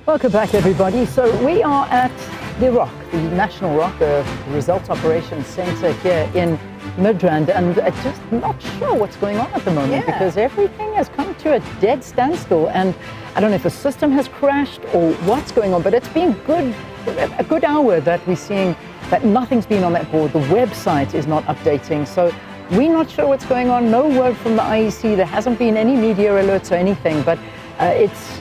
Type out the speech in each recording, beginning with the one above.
Welcome back, everybody. So we are at the ROC, the National ROC, the Results Operations Centre here in Midrand, and just not sure what's going on at the moment because everything has come to a dead standstill, and I don't know if the system has crashed or what's going on, but it's been a good hour that we're seeing that nothing's been on that board. The website is not updating, so we're not sure what's going on. No word from the IEC. There hasn't been any media alerts or anything, but it's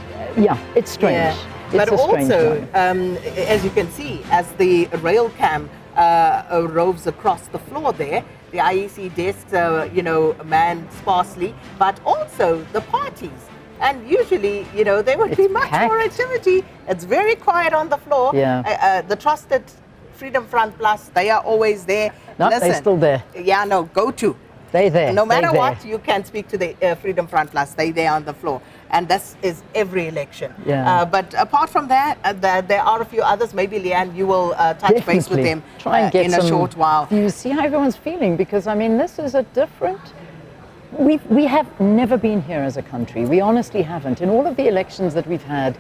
strange. Yeah. But also, as you can see, as the rail cam roves across the floor there, the IEC desks, manned sparsely, but also the parties. And usually, there would be much more activity. It's very quiet on the floor. Yeah. The trusted Freedom Front Plus, they are always there. No, they're still there. Yeah, no, go to. They're there. No matter what, you can speak to the Freedom Front Plus. They're there on the floor. And this is every election. Yeah. But apart from that, there are a few others. Maybe, Leanne, you will touch base with them Try and get in a short while. You see how everyone's feeling, because, I mean, this is a different... We have never been here as a country. We honestly haven't. In all of the elections that we've had,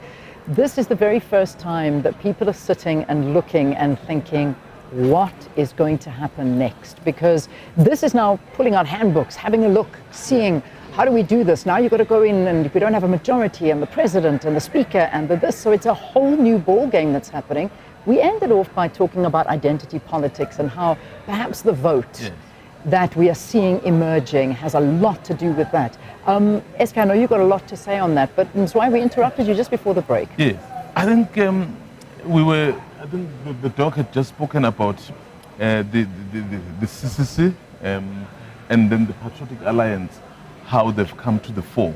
this is the very first time that people are sitting and looking and thinking, what is going to happen next? Because this is now pulling out handbooks, having a look, seeing, how do we do this? Now you've got to go in, and if we don't have a majority, and the president and the speaker and this, so it's a whole new ball game that's happening. We ended off by talking about identity politics and how perhaps the vote that we are seeing emerging has a lot to do with that. SK, I know you've got a lot to say on that, but that's why we interrupted you just before the break. Yes, I think the doc had just spoken about the CCC and then the Patriotic Alliance, how they've come to the fore.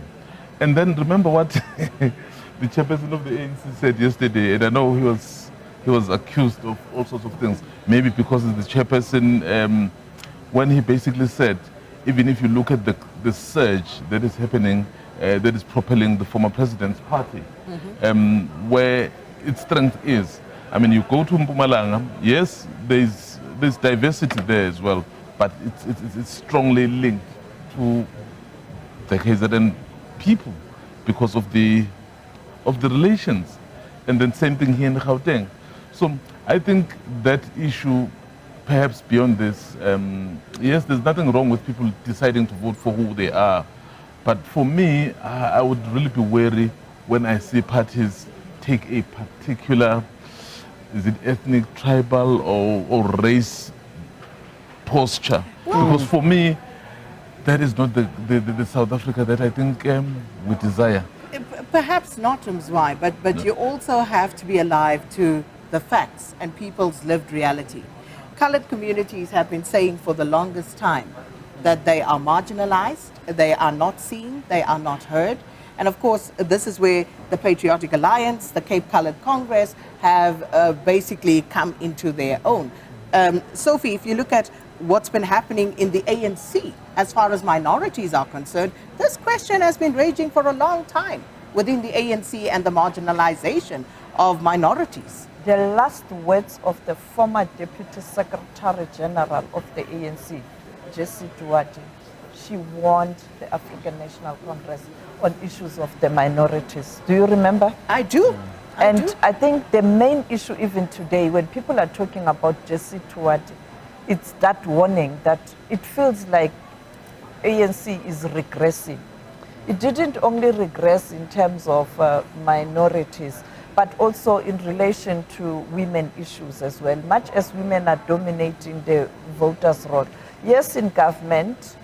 And then remember what the chairperson of the ANC said yesterday, and I know he was accused of all sorts of things, maybe because of the chairperson, when he basically said, even if you look at the surge that is happening, that is propelling the former president's party, where its strength is. I mean, you go to Mpumalanga, yes, there's diversity there as well, but it's strongly linked to the KZN people because of the relations, and then same thing here in Gauteng. So I think that issue, perhaps beyond this, yes, there's nothing wrong with people deciding to vote for who they are, but for me, I would really be wary when I see parties take a particular, is it ethnic, tribal, or race posture, because for me, that is not the South Africa that I think we desire. Perhaps not, Mzwandile, but no. You also have to be alive to the facts and people's lived reality. Colored communities have been saying for the longest time that they are marginalized, they are not seen, they are not heard. And of course, this is where the Patriotic Alliance, the Cape Colored Congress have basically come into their own. Sophie, if you look at what's been happening in the ANC as far as minorities are concerned, this question has been raging for a long time within the ANC and the marginalization of minorities. The last words of the former Deputy Secretary General of the ANC, Jessie Dhawraj, she warned the African National Congress on issues of the minorities. Do you remember? I do. I think the main issue even today, when people are talking about Jessie Dhawraj, it's that warning that it feels like ANC is regressing. It didn't only regress in terms of minorities, but also in relation to women issues as well, much as women are dominating the voters' roll. Yes, in government,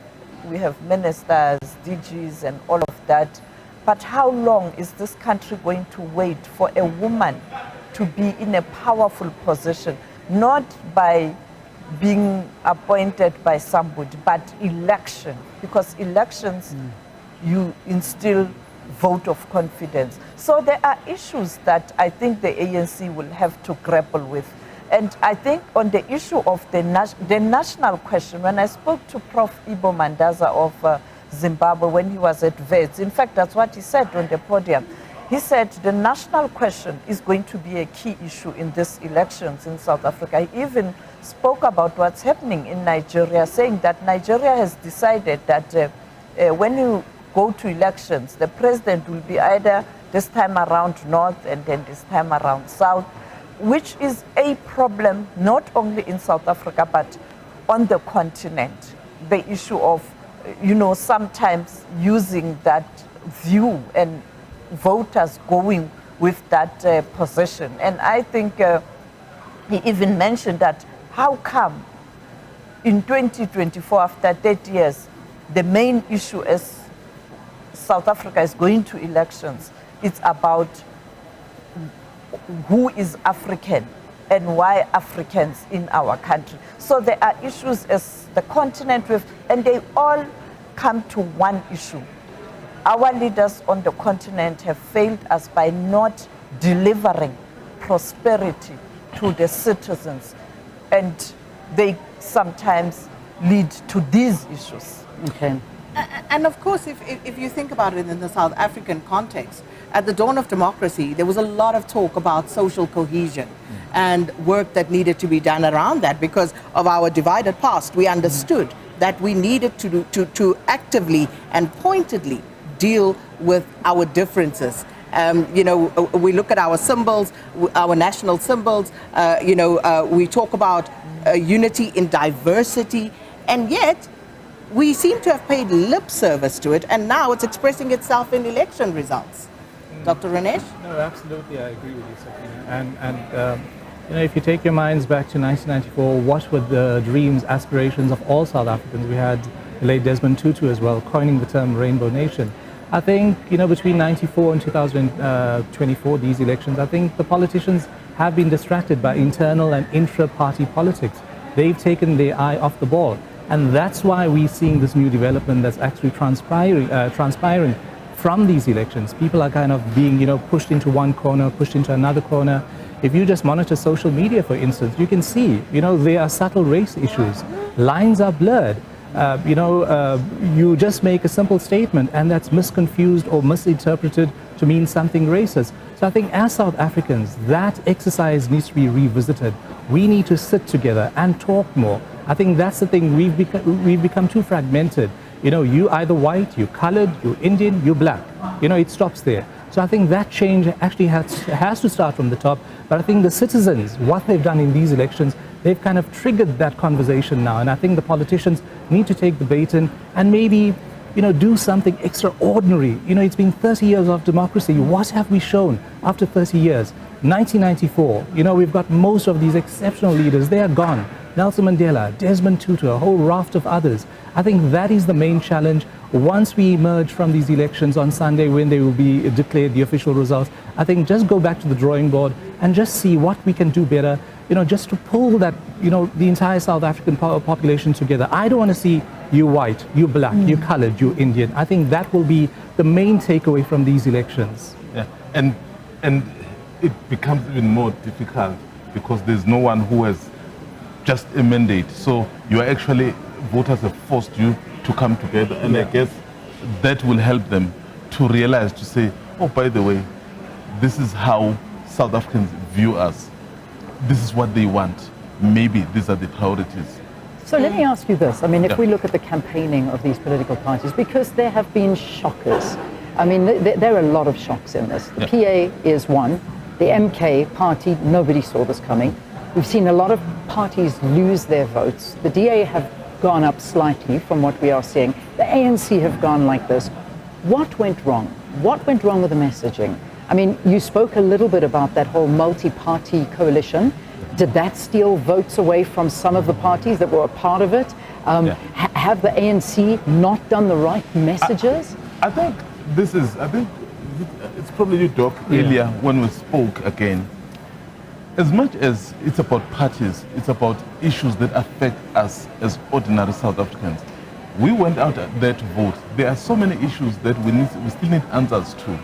we have ministers, DGs, and all of that, but how long is this country going to wait for a woman to be in a powerful position, not by being appointed by somebody, but election, because elections, you instill vote of confidence. So there are issues that I think the ANC will have to grapple with. And I think on the issue of the national question, when I spoke to Prof. Ibo Mandaza of Zimbabwe when he was at VEDS, in fact, that's what he said on the podium. He said the national question is going to be a key issue in these elections in South Africa. He even spoke about what's happening in Nigeria, saying that Nigeria has decided that when you go to elections, the president will be either this time around North and then this time around South, which is a problem not only in South Africa but on the continent. The issue of, sometimes using that view and voters going with that position. And I think he even mentioned that how come in 2024, after 30 years, the main issue as South Africa is going to elections, it's about who is African and why Africans in our country. So there are issues as the continent with, and they all come to one issue. Our leaders on the continent have failed us by not delivering prosperity to the citizens, and they sometimes lead to these issues. Okay. And of course, if you think about it in the South African context, at the dawn of democracy, there was a lot of talk about social cohesion and work that needed to be done around that because of our divided past. We understood that we needed to actively and pointedly deal with our differences. We look at our symbols, our national symbols, we talk about unity in diversity, and yet we seem to have paid lip service to it, and now it's expressing itself in election results. Dr. Ronesh? No, absolutely, I agree with you, Sophie. And if you take your minds back to 1994, what were the dreams, aspirations of all South Africans? We had the late Desmond Tutu as well, coining the term Rainbow Nation. I think, between 94 and 2024, these elections, I think the politicians have been distracted by internal and intra-party politics. They've taken their eye off the ball. And that's why we're seeing this new development that's actually transpiring from these elections. People are kind of being, pushed into one corner, pushed into another corner. If you just monitor social media, for instance, you can see, there are subtle race issues. Lines are blurred. You just make a simple statement and that's misconfused or misinterpreted to mean something racist. So I think as South Africans, that exercise needs to be revisited. We need to sit together and talk more. I think that's the thing, we've become too fragmented. You either white, you colored, you Indian, you black. It stops there. So I think that change actually has to start from the top. But I think the citizens, what they've done in these elections, they've kind of triggered that conversation now. And I think the politicians need to take the baton and maybe, do something extraordinary. It's been 30 years of democracy. What have we shown after 30 years? 1994, we've got most of these exceptional leaders. They are gone. Nelson Mandela, Desmond Tutu, a whole raft of others. I think that is the main challenge. Once we emerge from these elections on Sunday when they will be declared the official results, I think just go back to the drawing board and just see what we can do better, just to pull that, the entire South African population together. I don't want to see you white, you black, you colored, you Indian. I think that will be the main takeaway from these elections. Yeah, and it becomes even more difficult because there's no one who has just a mandate. So you are actually, voters have forced you to come together, and I guess that will help them to realize, to say, oh, by the way, this is how South Africans view us. This is what they want. Maybe these are the priorities. So let me ask you this. If we look at the campaigning of these political parties, because there have been shockers. There are a lot of shocks in this. The PA is one. The MK party, nobody saw this coming. We've seen a lot of parties lose their votes. The DA have gone up slightly from what we are seeing. The ANC have gone like this. What went wrong? What went wrong with the messaging? You spoke a little bit about that whole multi-party coalition. Did that steal votes away from some of the parties that were a part of it? Have the ANC not done the right messages? I think it's probably you, Doc, earlier when we spoke again. As much as it's about parties, it's about issues that affect us as ordinary South Africans. We went out there to vote. There are so many issues that we still need answers to.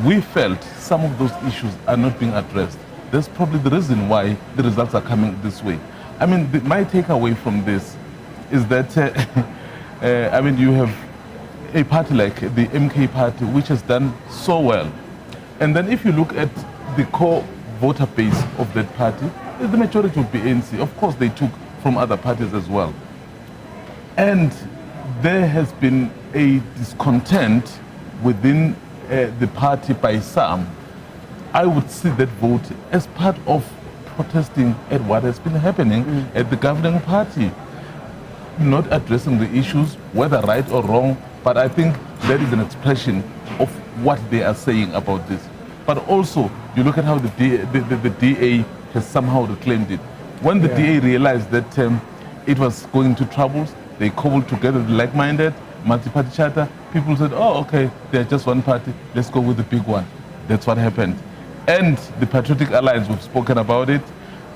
We felt some of those issues are not being addressed. That's probably the reason why the results are coming this way. My takeaway from this is that, you have a party like the MK party, which has done so well. And then if you look at the core voter base of that party, the majority would be ANC. Of course, they took from other parties as well. And there has been a discontent within the party by some, I would see that vote as part of protesting at what has been happening at the governing party, not addressing the issues, whether right or wrong, but I think that is an expression of what they are saying about this. But also, you look at how the DA has somehow reclaimed it. When the DA realized that it was going into troubles, they cobbled together the like-minded, multi-party charter. People said, oh, okay, they're just one party, let's go with the big one. That's what happened. And the Patriotic Alliance, we've spoken about it,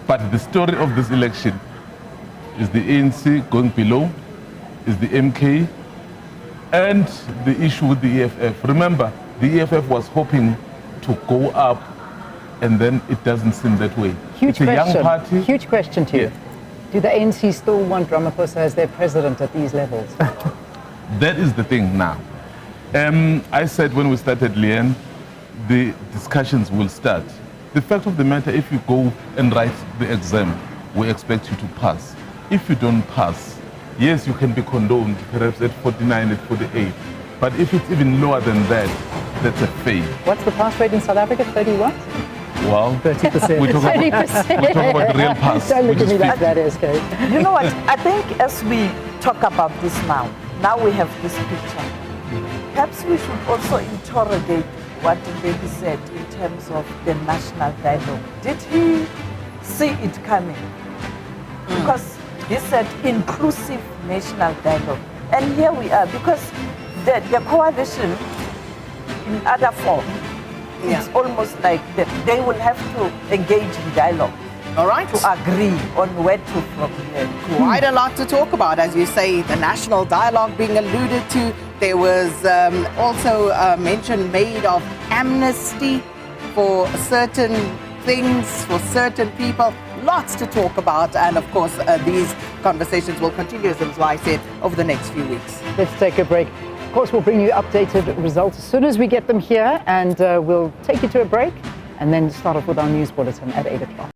but the story of this election is the ANC going below, is the MK, and the issue with the EFF. Remember, the EFF was hoping to go up, and then it doesn't seem that way. Huge it's a question. young party. Huge question to you. Do the ANC still want Ramaphosa as their president at these levels? That is the thing now. I said when we started, Leanne, the discussions will start. The fact of the matter, if you go and write the exam, we expect you to pass. If you don't pass, yes, you can be condoned, perhaps at 49, at 48. But if it's even lower than that, that's a fail. What's the pass rate in South Africa? 31? Well, 30%. we talk about the real pass. Don't look which at me is like 50. that, SK. You know what? I think as we talk about this now we have this picture. Perhaps we should also interrogate what Mbeje said in terms of the national dialogue. Did he see it coming? Because he said inclusive national dialogue. And here we are, because the coalition in other form, it's almost like that they will have to engage in dialogue. All right. To agree on where to from here. Quite a lot to talk about, as you say, the national dialogue being alluded to. There was also a mention made of amnesty for certain things, for certain people. Lots to talk about, and of course, these conversations will continue, as I said, over the next few weeks. Let's take a break. Of course, we'll bring you updated results as soon as we get them here, and we'll take you to a break and then start off with our news bulletin at 8 o'clock.